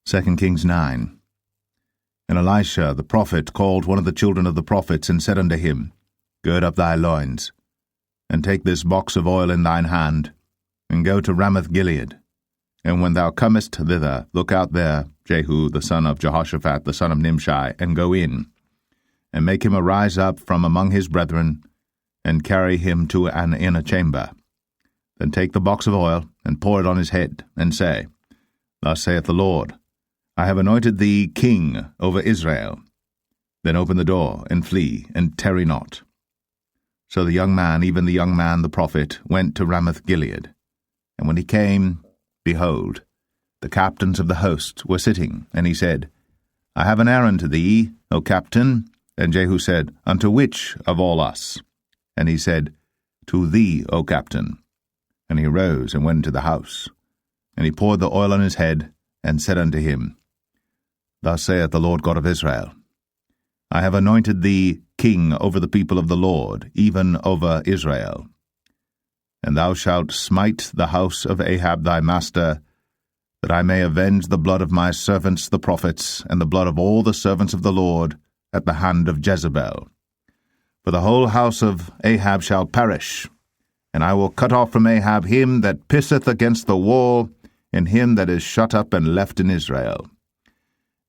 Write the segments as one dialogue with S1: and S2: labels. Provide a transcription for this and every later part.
S1: 2 Kings 9. And Elisha the prophet called one of the children of the prophets, and said unto him, Gird up thy loins, and take this box of oil in thine hand, and go to Ramoth-Gilead. And when thou comest thither, look out there Jehu the son of Jehoshaphat the son of Nimshi, and go in, and make him arise up from among his brethren, and carry him to an inner chamber. Then take the box of oil, and pour it on his head, and say, Thus saith the Lord, I have anointed thee king over Israel. Then open the door, and flee, and tarry not. So the young man, even the young man the prophet, went to Ramoth-Gilead. And when he came, behold, the captains of the host were sitting, and he said, I have an errand to thee, O captain. And Jehu said, Unto which of all us? And he said, To thee, O captain. And he arose and went into the house. And he poured the oil on his head, and said unto him, Thus saith the Lord God of Israel, I have anointed thee king over the people of the Lord, even over Israel. And thou shalt smite the house of Ahab thy master, that I may avenge the blood of my servants the prophets, and the blood of all the servants of the Lord, at the hand of Jezebel. For the whole house of Ahab shall perish, and I will cut off from Ahab him that pisseth against the wall, and him that is shut up and left in Israel.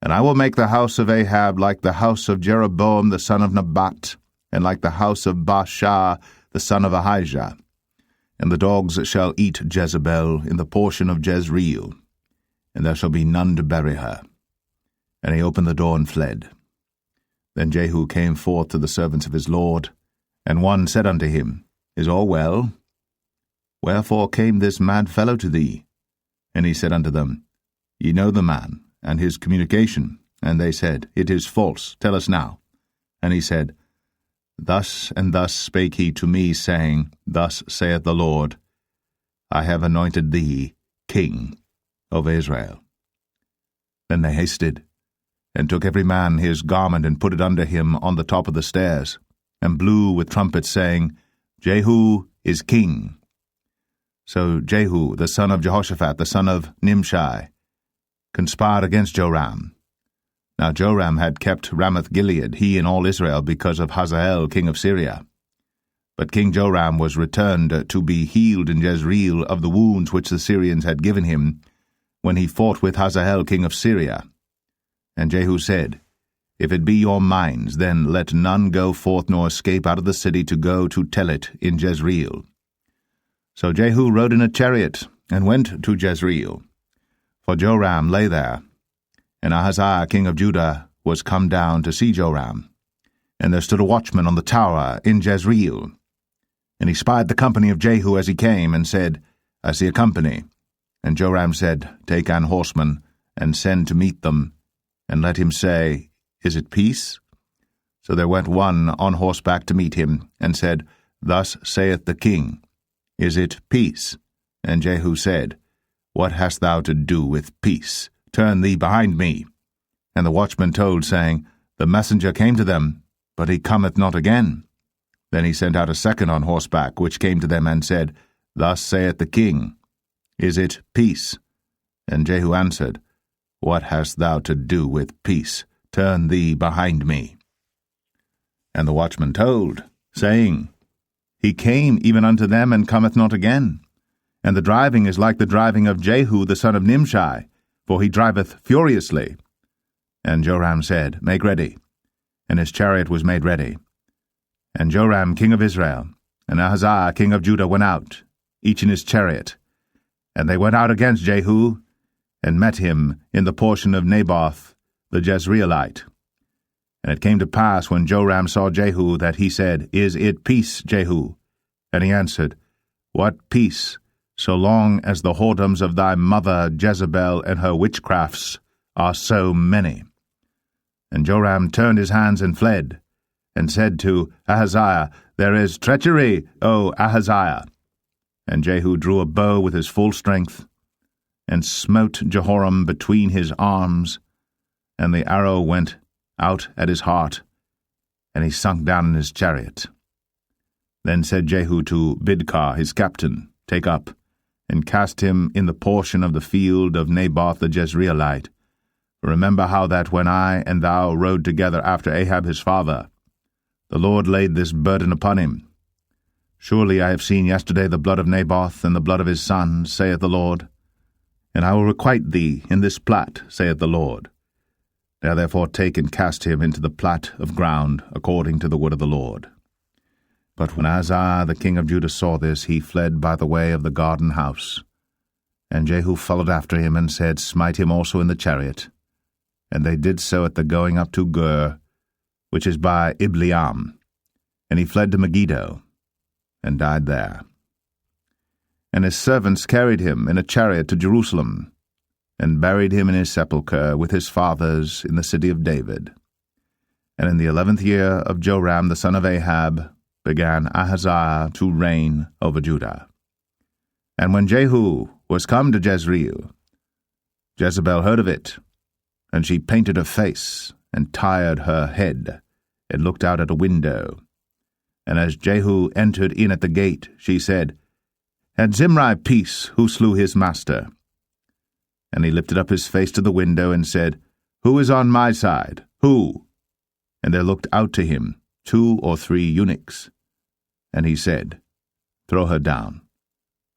S1: And I will make the house of Ahab like the house of Jeroboam the son of Nebat, and like the house of Baasha the son of Ahijah. And the dogs shall eat Jezebel in the portion of Jezreel, and there shall be none to bury her. And he opened the door and fled. Then Jehu came forth to the servants of his lord, and one said unto him, Is all well? Wherefore came this mad fellow to thee? And he said unto them, Ye know the man, and his communication. And they said, It is false, tell us now. And he said, Thus and thus spake he to me, saying, Thus saith the Lord, I have anointed thee king over Israel. Then they hasted, and took every man his garment, and put it under him on the top of the stairs, and blew with trumpets, saying, Jehu is king. So Jehu, the son of Jehoshaphat, the son of Nimshi, conspired against Joram. Now Joram had kept Ramoth-Gilead, he and all Israel, because of Hazael king of Syria. But King Joram was returned to be healed in Jezreel of the wounds which the Syrians had given him, when he fought with Hazael king of Syria. And Jehu said, If it be your minds, then let none go forth nor escape out of the city to go to tell it in Jezreel. So Jehu rode in a chariot, and went to Jezreel. For Joram lay there, and Ahaziah king of Judah was come down to see Joram. And there stood a watchman on the tower in Jezreel. And he spied the company of Jehu as he came, and said, I see a company. And Joram said, Take an horseman, and send to meet them, and let him say, Is it peace? So there went one on horseback to meet him, and said, Thus saith the king, Is it peace? And Jehu said, What hast thou to do with peace? Turn thee behind me. And the watchman told, saying, The messenger came to them, but he cometh not again. Then he sent out a second on horseback, which came to them, and said, Thus saith the king, Is it peace? And Jehu answered, What hast thou to do with peace? Turn thee behind me. And the watchman told, saying, He came even unto them, and cometh not again. And the driving is like the driving of Jehu the son of Nimshi, for he driveth furiously. And Joram said, Make ready. And his chariot was made ready. And Joram king of Israel, and Ahaziah king of Judah went out, each in his chariot. And they went out against Jehu, and met him in the portion of Naboth the Jezreelite. And it came to pass, when Joram saw Jehu, that he said, Is it peace, Jehu? And he answered, What peace, so long as the whoredoms of thy mother Jezebel and her witchcrafts are so many? And Joram turned his hands and fled, and said to Ahaziah, There is treachery, O Ahaziah. And Jehu drew a bow with his full strength, and smote Jehoram between his arms, and the arrow went out at his heart, and he sunk down in his chariot. Then said Jehu to Bidkar his captain, Take up, and cast him in the portion of the field of Naboth the Jezreelite, Remember how that when I and thou rode together after Ahab his father, the Lord laid this burden upon him. Surely I have seen yesterday the blood of Naboth and the blood of his sons, saith the Lord. And I will requite thee in this plat, saith the Lord. Now therefore take and cast him into the plat of ground, according to the word of the Lord. But when Uzziah the king of Judah saw this, he fled by the way of the garden house. And Jehu followed after him, and said, Smite him also in the chariot. And they did so at the going up to Gur, which is by Ibleam. And he fled to Megiddo, and died there. And his servants carried him in a chariot to Jerusalem, and buried him in his sepulchre with his fathers in the city of David. And in the 11th year of Joram the son of Ahab began Ahaziah to reign over Judah. And when Jehu was come to Jezreel, Jezebel heard of it, and she painted her face, and tired her head, and looked out at a window. And as Jehu entered in at the gate, she said, Had Zimri peace, who slew his master? And he lifted up his face to the window, and said, Who is on my side? Who? And there looked out to him 2 or 3 eunuchs. And he said, Throw her down.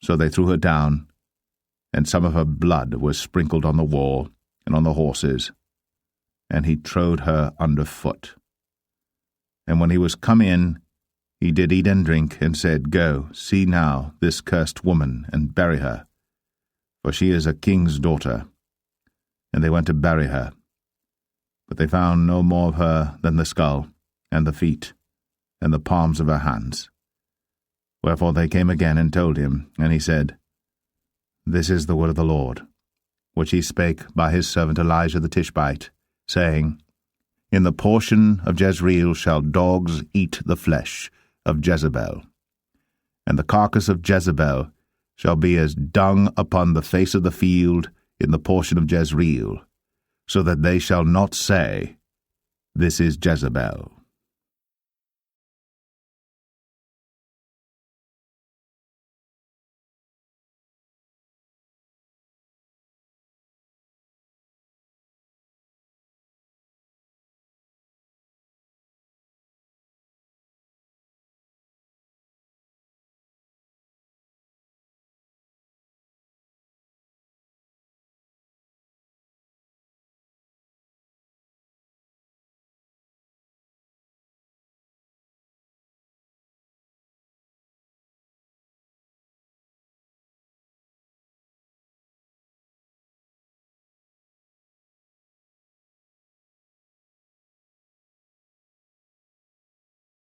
S1: So they threw her down, and some of her blood was sprinkled on the wall and on the horses, and he trode her under foot. And when he was come in, he did eat and drink, and said, Go, see now this cursed woman, and bury her, for she is a king's daughter. And they went to bury her. But they found no more of her than the skull, and the feet, and the palms of her hands. Wherefore they came again and told him, and he said, This is the word of the Lord, which he spake by his servant Elijah the Tishbite, saying, In the portion of Jezreel shall dogs eat the flesh of Jezebel, and the carcass of Jezebel shall be as dung upon the face of the field in the portion of Jezreel, so that they shall not say, This is Jezebel.